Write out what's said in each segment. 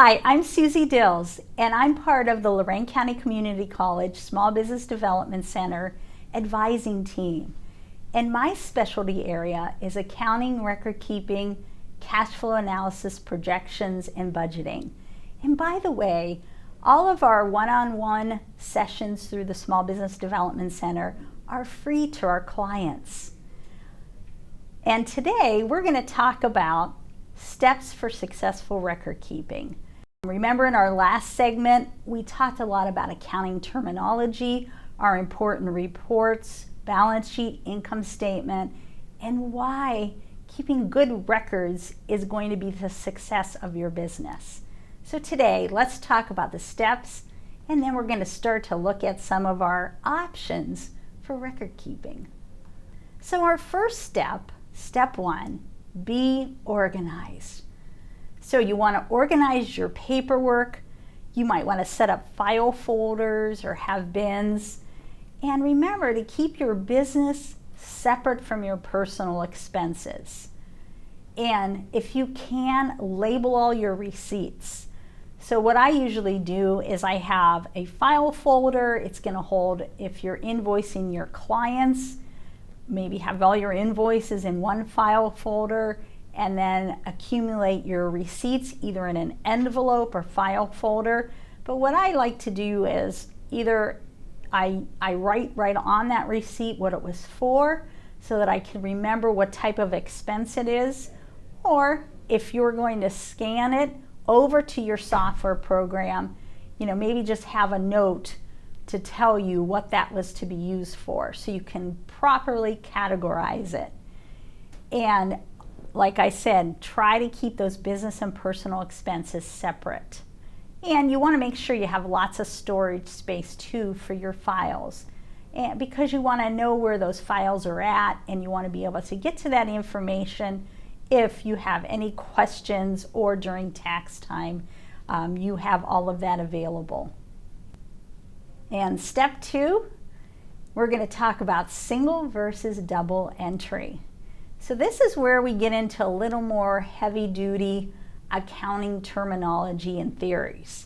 Hi, I'm Susie Dills, and I'm part of the Lorain County Community College Small Business Development Center advising team. And my specialty area is accounting, record keeping, cash flow analysis, projections, and budgeting. And by the way, all of our one-on-one sessions through the Small Business Development Center are free to our clients. And today we're going to talk about steps for successful record keeping. Remember, in our last segment, we talked a lot about accounting terminology, our important reports, balance sheet, income statement, and why keeping good records is going to be the success of your business. So today, let's talk about the steps, and then we're going to start to look at some of our options for record keeping. So our first step, step one, be organized. So you want to organize your paperwork. You might want to set up file folders or have bins. And remember to keep your business separate from your personal expenses. And if you can, label all your receipts. So what I usually do is I have a file folder. It's going to hold, if you're invoicing your clients, maybe have all your invoices in one file folder, and then accumulate your receipts either in an envelope or file folder. But what I like to do is either I write right on that receipt what it was for so that I can remember what type of expense it is, or if you're going to scan it over to your software program, maybe just have a note to tell you what that was to be used for so you can properly categorize it. And like I said, try to keep those business and personal expenses separate. And you want to make sure you have lots of storage space too for your files, and because you want to know where those files are at, and you want to be able to get to that information if you have any questions or during tax time. You have all of that available. And step two, we're going to talk about single versus double entry. So this is where we get into a little more heavy-duty accounting terminology and theories.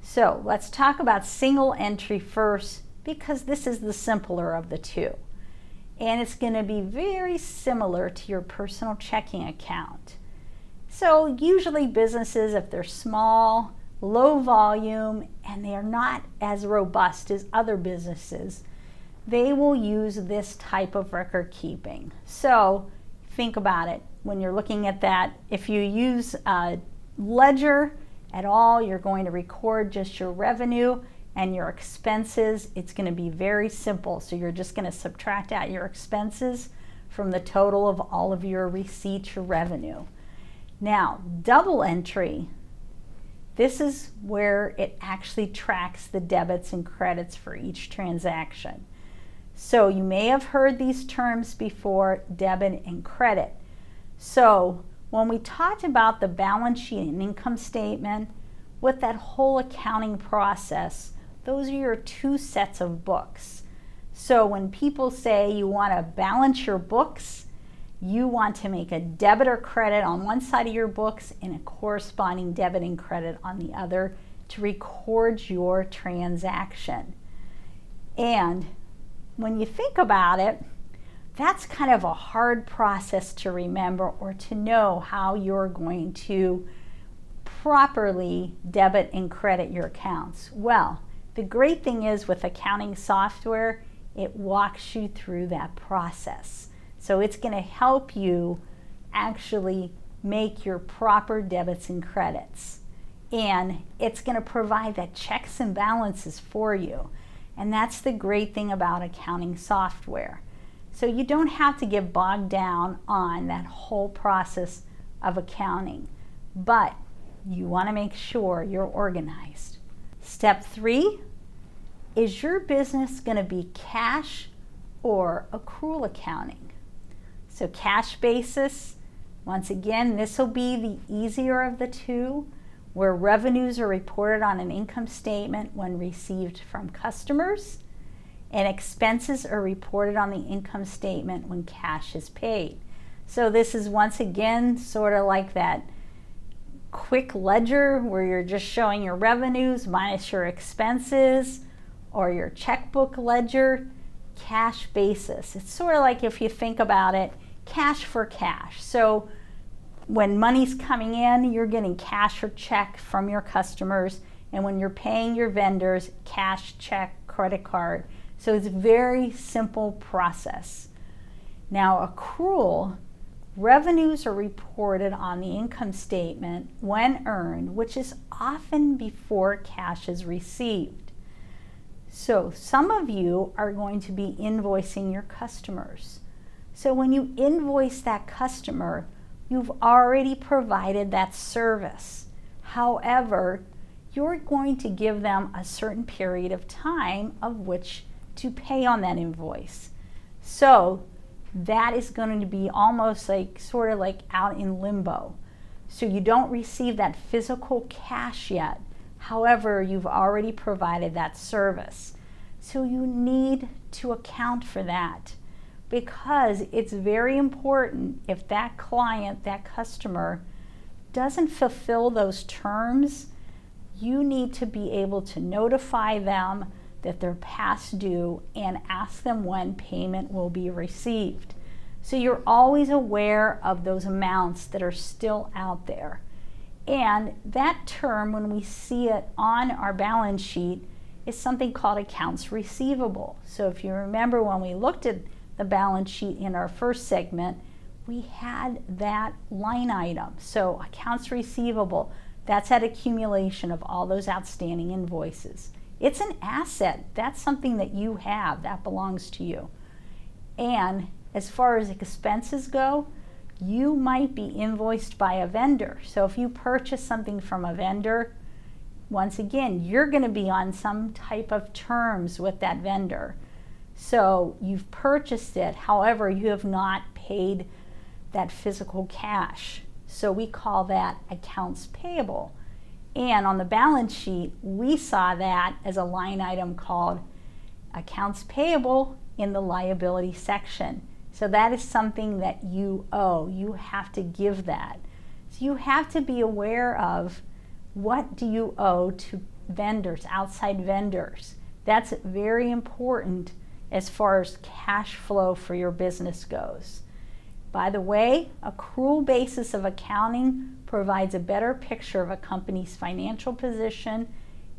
So let's talk about single entry first, because this is the simpler of the two. And it's going to be very similar to your personal checking account. So usually businesses, if they're small, low volume, and they are not as robust as other businesses, they will use this type of record keeping. So think about it when you're looking at that. If you use a ledger at all, you're going to record just your revenue and your expenses. It's going to be very simple. So you're just going to subtract out your expenses from the total of all of your receipts, your revenue. Now, double entry, this is where it actually tracks the debits and credits for each transaction. So you may have heard these terms before, debit and credit. So when we talked about the balance sheet and income statement, with that whole accounting process, those are your two sets of books. So when people say you want to balance your books, you want to make a debit or credit on one side of your books and a corresponding debit and credit on the other to record your transaction. And when you think about it, that's kind of a hard process to remember or to know how you're going to properly debit and credit your accounts. Well, the great thing is with accounting software, it walks you through that process. So it's going to help you actually make your proper debits and credits. And it's going to provide that checks and balances for you. And that's the great thing about accounting software. So you don't have to get bogged down on that whole process of accounting, but you want to make sure you're organized. Step three, is your business going to be cash or accrual accounting? So cash basis, once again, this will be the easier of the two, where revenues are reported on an income statement when received from customers, and expenses are reported on the income statement when cash is paid. So this is once again sort of like that quick ledger where you're just showing your revenues minus your expenses, or your checkbook ledger, cash basis. It's sort of like, if you think about it, cash for cash. So when money's coming in, you're getting cash or check from your customers, and when you're paying your vendors, cash, check, credit card. So it's a very simple process. Now, accrual, revenues are reported on the income statement when earned, which is often before cash is received. So some of you are going to be invoicing your customers. So when you invoice that customer, you've already provided that service. However, you're going to give them a certain period of time of which to pay on that invoice. So that is going to be almost like, sort of like out in limbo. So you don't receive that physical cash yet. However, you've already provided that service. So you need to account for that, because it's very important. If that client, that customer, doesn't fulfill those terms, you need to be able to notify them that they're past due and ask them when payment will be received. So you're always aware of those amounts that are still out there. And that term, when we see it on our balance sheet, is something called accounts receivable. So if you remember, when we looked at the balance sheet in our first segment, we had that line item. So accounts receivable, that's that accumulation of all those outstanding invoices. It's an asset. That's something that you have, that belongs to you. And as far as expenses go, you might be invoiced by a vendor. So if you purchase something from a vendor, once again, you're going to be on some type of terms with that vendor. So you've purchased it, however, you have not paid that physical cash. So we call that accounts payable. And on the balance sheet, we saw that as a line item called accounts payable in the liability section. So that is something that you owe. You have to give that. So you have to be aware of, what do you owe to vendors, outside vendors. That's very important as far as cash flow for your business goes. By the way, accrual basis of accounting provides a better picture of a company's financial position,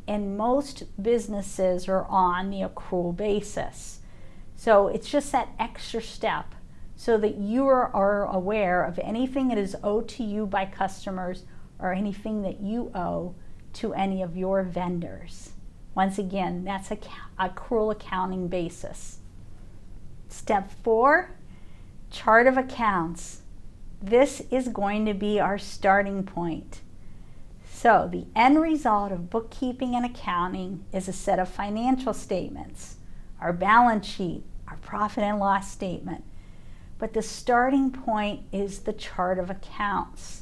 and most businesses are on the accrual basis. So it's just that extra step so that you are aware of anything that is owed to you by customers, or anything that you owe to any of your vendors. Once again, that's accrual accounting basis. Step 4, chart of accounts. This is going to be our starting point. So the end result of bookkeeping and accounting is a set of financial statements, our balance sheet, our profit and loss statement. But the starting point is the chart of accounts.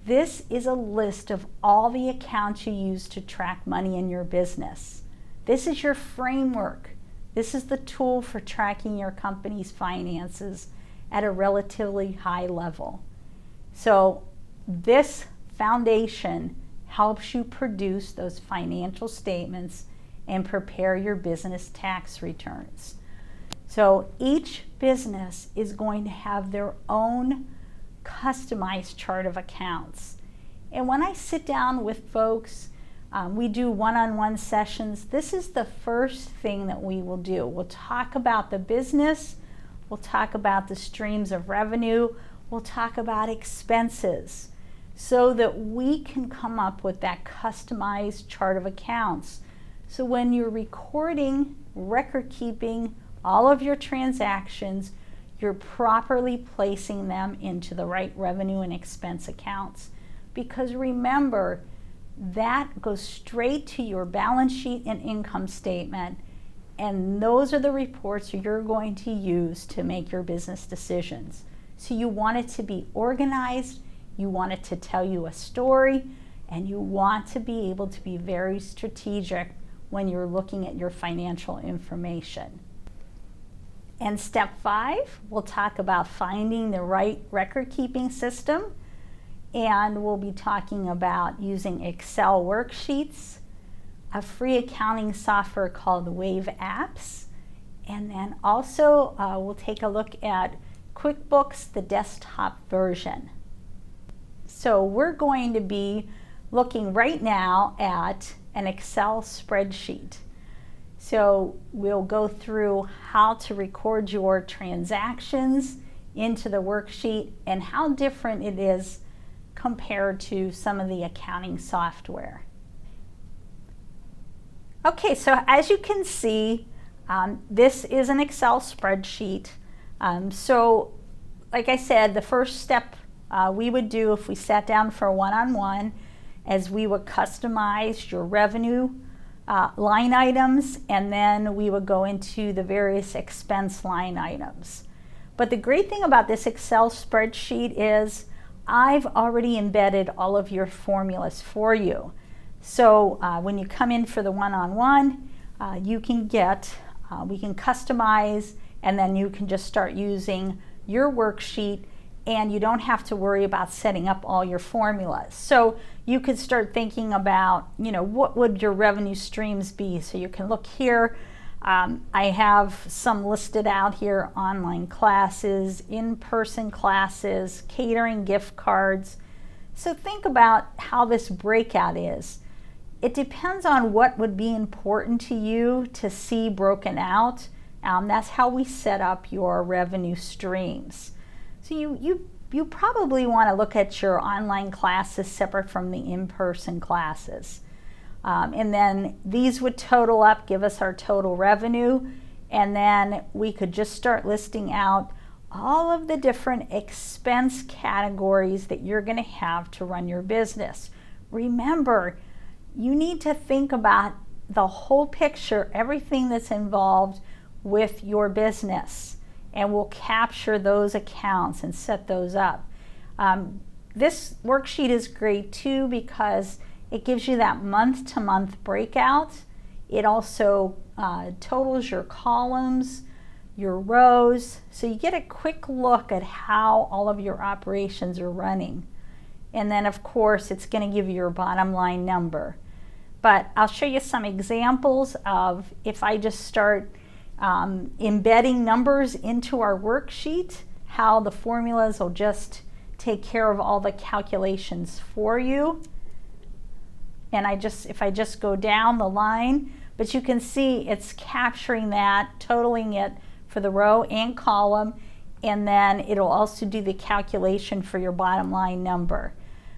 This is a list of all the accounts you use to track money in your business. This is your framework. This is the tool for tracking your company's finances at a relatively high level. So this foundation helps you produce those financial statements and prepare your business tax returns. So each business is going to have their own customized chart of accounts. And when I sit down with folks, we do one-on-one sessions. This is the first thing that we will do. We'll talk about the business, we'll talk about the streams of revenue, we'll talk about expenses, so that we can come up with that customized chart of accounts. So when you're recording, record keeping all of your transactions, you're properly placing them into the right revenue and expense accounts. Because remember, that goes straight to your balance sheet and income statement, and those are the reports you're going to use to make your business decisions. So you want it to be organized, you want it to tell you a story, and you want to be able to be very strategic when you're looking at your financial information. And step 5, we'll talk about finding the right record-keeping system. and we'll be talking about using Excel worksheets, a free accounting software called Wave Apps, and then also we'll take a look at QuickBooks, the desktop version. So we're going to be looking right now at an Excel spreadsheet. So we'll go through how to record your transactions into the worksheet and how different it is compared to some of the accounting software. Okay, so as you can see, this is an Excel spreadsheet. So like I said, the first step we would do if we sat down for a one-on-one is we would customize your revenue line items, and then we would go into the various expense line items. But the great thing about this Excel spreadsheet is I've already embedded all of your formulas for you. So when you come in for the one-on-one, you can get, we can customize, and then you can just start using your worksheet, and you don't have to worry about setting up all your formulas. So you could start thinking about, you know, what would your revenue streams be? So you can look here. I have some listed out here: online classes, in-person classes, catering, gift cards. So think about how this breakout is. It depends on what would be important to you to see broken out. That's how we set up your revenue streams. So you probably want to look at your online classes separate from the in-person classes. And then these would total up, give us our total revenue, and then we could just start listing out all of the different expense categories that you're going to have to run your business. Remember, you need to think about the whole picture, everything that's involved with your business, and we'll capture those accounts and set those up. This worksheet is great too because it gives you that month-to-month breakout. It also totals your columns, your rows, so you get a quick look at how all of your operations are running. And then of course it's going to give you your bottom line number. But I'll show you some examples of if I just start embedding numbers into our worksheet, how the formulas will just take care of all the calculations for you. And if I just go down the line, but you can see it's capturing that, totaling it for the row and column, and then it'll also do the calculation for your bottom line number.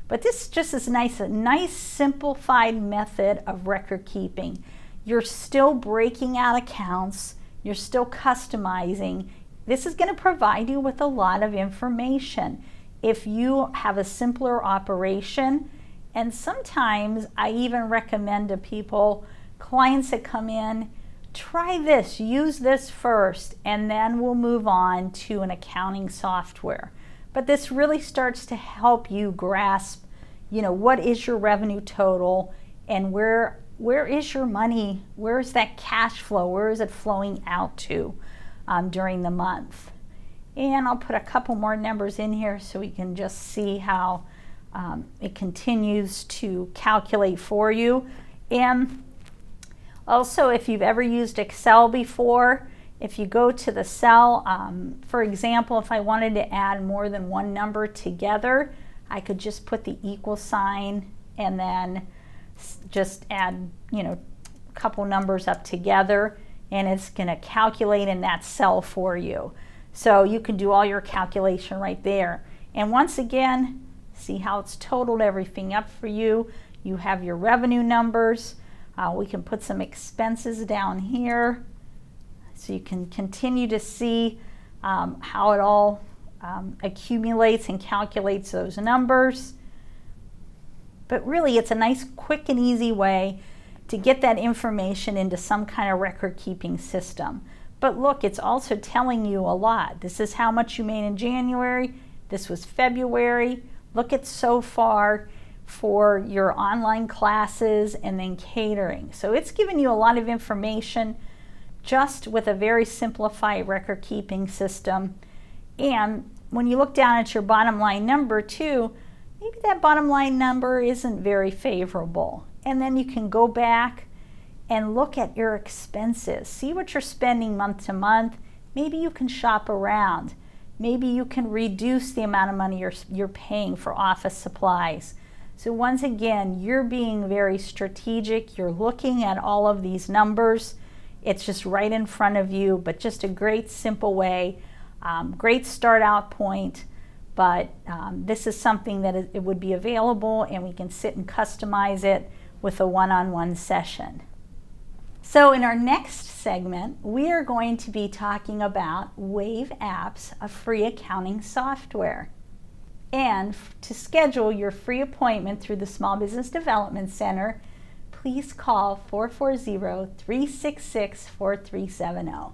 But this just is nice, a nice simplified method of record keeping. You're still breaking out accounts, you're still customizing. This is going to provide you with a lot of information if you have a simpler operation. And sometimes I even recommend to people, clients that come in, try this, use this first, and then we'll move on to an accounting software. But this really starts to help you grasp, you know, what is your revenue total and where is your money, where is that cash flow, where is it flowing out to during the month. And I'll put a couple more numbers in here so we can just see how it continues to calculate for you. And also, if you've ever used Excel before, if you go to the cell, for example, if I wanted to add more than one number together, I could just put the equal sign and then just add, you know, a couple numbers up together, and it's going to calculate in that cell for you. So you can do all your calculation right there. And once again, see how it's totaled everything up for you. You have your revenue numbers. We can put some expenses down here so you can continue to see how it all accumulates and calculates those numbers. But really, it's a nice, quick and easy way to get that information into some kind of record keeping system. But look, it's also telling you a lot. This is how much you made in January. This was February. Look at so far for your online classes and then catering. So it's giving you a lot of information just with a very simplified record keeping system. And when you look down at your bottom line number too, maybe that bottom line number isn't very favorable. And then you can go back and look at your expenses. See what you're spending month to month. Maybe you can shop around. Maybe you can reduce the amount of money you're paying for office supplies. So once again, you're being very strategic. You're looking at all of these numbers. It's just right in front of you, but just a great simple way, great start out point. But this is something that it would be available, and we can sit and customize it with a one-on-one session. So in our next segment, we are going to be talking about Wave Apps, a free accounting software. And to schedule your free appointment through the Small Business Development Center, please call 440-366-4370.